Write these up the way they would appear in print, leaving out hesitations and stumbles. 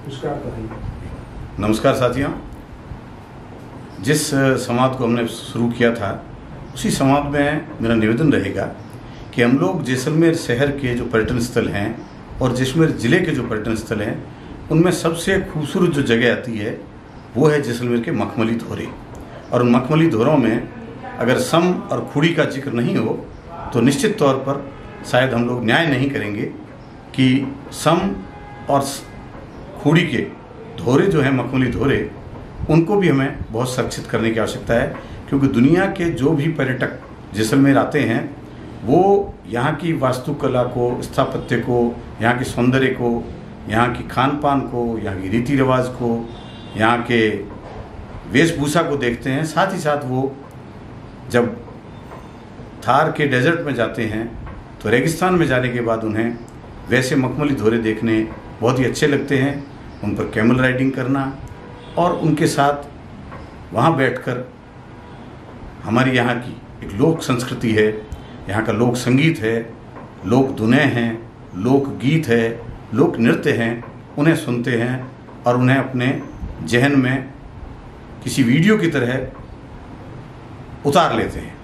उसका बताइए। नमस्कार साथियों, जिस संवाद को हमने शुरू किया था उसी संवाद में मेरा निवेदन रहेगा कि हम लोग जैसलमेर शहर के जो पर्यटन स्थल हैं और जैसलमेर ज़िले के जो पर्यटन स्थल हैं उनमें सबसे खूबसूरत जो जगह आती है वो है जैसलमेर के मखमली धोरे। और उन मखमली धोरों में अगर सम और खुड़ी का जिक्र नहीं हो तो निश्चित तौर पर शायद हम लोग न्याय नहीं करेंगे कि सम और खुड़ी के धोरे जो हैं मखमली धोरे उनको भी हमें बहुत संरक्षित करने की आवश्यकता है, क्योंकि दुनिया के जो भी पर्यटक जैसलमेर आते हैं वो यहाँ की वास्तुकला को, स्थापत्य को, यहाँ के सौंदर्य को, यहाँ की खान पान को, यहाँ की रीति रिवाज को, यहाँ के वेशभूषा को देखते हैं। साथ ही साथ वो जब थार के डेजर्ट में जाते हैं तो रेगिस्तान में जाने के बाद उन्हें वैसे मखमली धोरे देखने बहुत ही अच्छे लगते हैं। उन पर कैमल राइडिंग करना और उनके साथ वहाँ बैठकर हमारी यहाँ की एक लोक संस्कृति है, यहाँ का लोक संगीत है, लोक धुनें हैं, लोक गीत है, लोक नृत्य हैं, उन्हें सुनते हैं और उन्हें अपने जहन में किसी वीडियो की तरह उतार लेते हैं।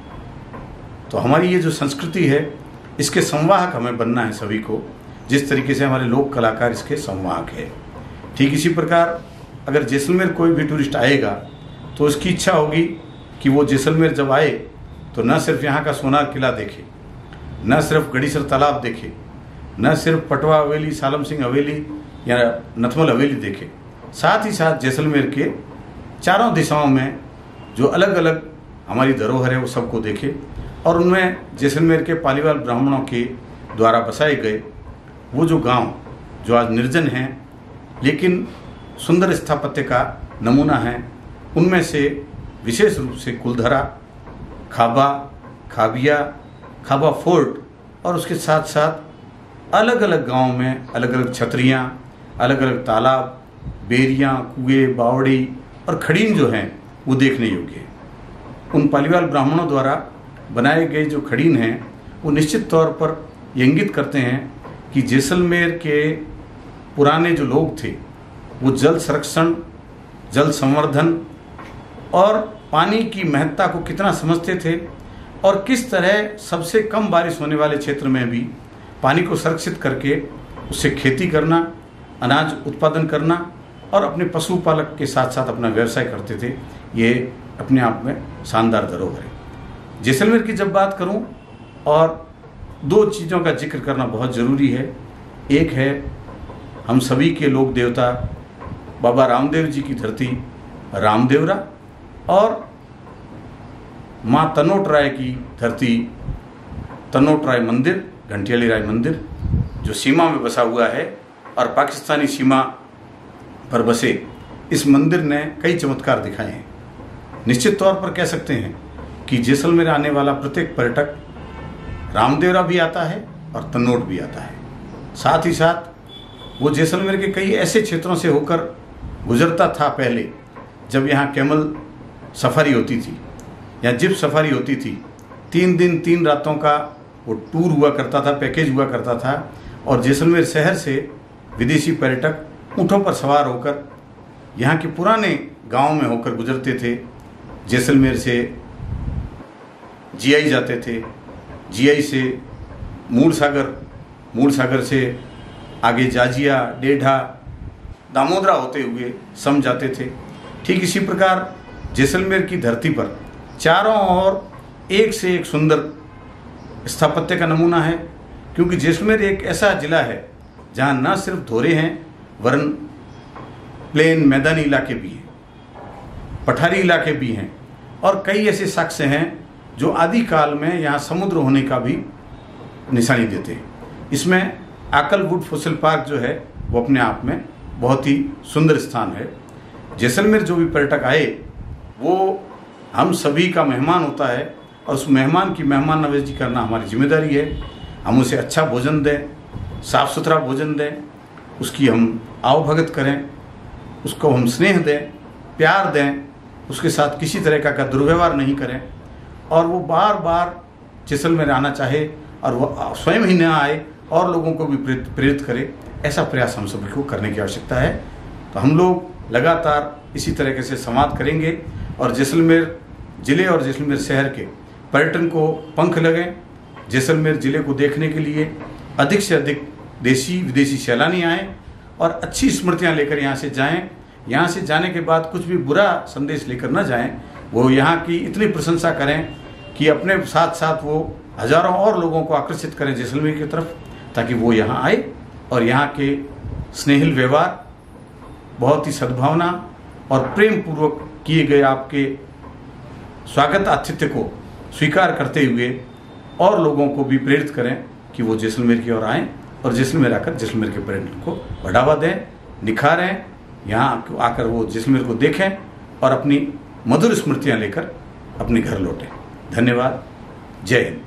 तो हमारी ये जो संस्कृति है इसके संवाहक हमें बनना है सभी को, जिस तरीके से हमारे लोक कलाकार इसके संवाहक है। ठीक इसी प्रकार अगर जैसलमेर कोई भी टूरिस्ट आएगा तो उसकी इच्छा होगी कि वो जैसलमेर जब आए तो न सिर्फ यहाँ का सोनार किला देखे, न सिर्फ गढ़ीसर तालाब देखे, न सिर्फ पटवा हवेली, सालम सिंह हवेली या नथमल हवेली देखे, साथ ही साथ जैसलमेर के चारों दिशाओं में जो अलग अलग हमारी धरोहर है वो सबको देखे और उनमें जैसलमेर के पालीवाल ब्राह्मणों के द्वारा बसाए गए वो जो गांव जो आज निर्जन हैं लेकिन सुंदर स्थापत्य का नमूना है, उनमें से विशेष रूप से कुलधरा, खाबा, खाबिया, खाबा फोर्ट और उसके साथ साथ अलग अलग गांवों में अलग अलग छतरियाँ, अलग अलग तालाब, बेरियाँ, कुएं, बावड़ी और खड़ीन जो हैं वो देखने योग्य है। उन पालीवाल ब्राह्मणों द्वारा बनाए गए जो खड़ीन हैं वो निश्चित तौर पर ये इंगित करते हैं कि जैसलमेर के पुराने जो लोग थे वो जल संरक्षण, जल संवर्धन और पानी की महत्ता को कितना समझते थे और किस तरह सबसे कम बारिश होने वाले क्षेत्र में भी पानी को संरक्षित करके उससे खेती करना, अनाज उत्पादन करना और अपने पशुपालक के साथ साथ अपना व्यवसाय करते थे। ये अपने आप में शानदार धरोहर है। जैसलमेर की जब बात करूं और दो चीज़ों का जिक्र करना बहुत ज़रूरी है। एक है हम सभी के लोक देवता बाबा रामदेव जी की धरती रामदेवरा और माँ तनोट राय की धरती तनोट राय मंदिर, घंटियाली राय मंदिर जो सीमा में बसा हुआ है और पाकिस्तानी सीमा पर बसे इस मंदिर ने कई चमत्कार दिखाए हैं। निश्चित तौर पर कह सकते हैं कि जैसलमेर आने वाला प्रत्येक पर्यटक रामदेवरा भी आता है और तन्नोट भी आता है। साथ ही साथ वो जैसलमेर के कई ऐसे क्षेत्रों से होकर गुजरता था पहले जब यहाँ कैमल सफारी होती थी या जिप सफारी होती थी। 3 दिन 3 रातों का वो टूर हुआ करता था, पैकेज हुआ करता था और जैसलमेर शहर से विदेशी पर्यटक ऊँटों पर सवार होकर यहाँ के पुराने गांव में होकर गुजरते थे। जैसलमेर से जीआई जाते थे, जीआई से मूल सागर से आगे जाजिया, डेढ़ा, दामोदरा होते हुए सम जाते थे। ठीक इसी प्रकार जैसलमेर की धरती पर चारों ओर एक से एक सुंदर स्थापत्य का नमूना है, क्योंकि जैसलमेर एक ऐसा जिला है जहाँ न सिर्फ धोरे हैं वरन प्लेन मैदानी इलाके भी हैं, पठारी इलाके भी हैं और कई ऐसे साक्ष्य हैं जो आदि काल में यहाँ समुद्र होने का भी निशानी देते हैं। इसमें आकलवुड फॉसिल पार्क जो है वो अपने आप में बहुत ही सुंदर स्थान है। जैसलमेर जो भी पर्यटक आए वो हम सभी का मेहमान होता है और उस मेहमान की मेहमान नवाजी करना हमारी जिम्मेदारी है। हम उसे अच्छा भोजन दें, साफ़ सुथरा भोजन दें, उसकी हम आवभगत करें, उसको हम स्नेह दें, प्यार दें, उसके साथ किसी तरह का दुर्व्यवहार नहीं करें और वो बार बार जैसलमेर आना चाहे और वो स्वयं ही न आए और लोगों को भी प्रेरित करे। ऐसा प्रयास हम सभी को करने की आवश्यकता है। तो हम लोग लगातार इसी तरीके से संवाद करेंगे और जैसलमेर जिले और जैसलमेर शहर के पर्यटन को पंख लगें। जैसलमेर जिले को देखने के लिए अधिक से अधिक देशी विदेशी सैलानी आएँ और अच्छी स्मृतियाँ लेकर यहाँ से जाएँ। यहाँ से जाने के बाद कुछ भी बुरा संदेश लेकर न जाएं, वो यहाँ की इतनी प्रशंसा करें कि अपने साथ साथ वो हजारों और लोगों को आकर्षित करें जैसलमेर की तरफ, ताकि वो यहाँ आए और यहाँ के स्नेहिल व्यवहार, बहुत ही सद्भावना और प्रेम पूर्वक किए गए आपके स्वागत आतिथ्य को स्वीकार करते हुए और लोगों को भी प्रेरित करें कि वो जैसलमेर की ओर आएँ और जैसलमेर आकर जैसलमेर के पर्यटन को बढ़ावा दें, निखारें, यहाँ आकर वो जैसलमेर को देखें और अपनी मधुर स्मृतियाँ लेकर अपने घर लौटें। धन्यवाद। जय हिंद।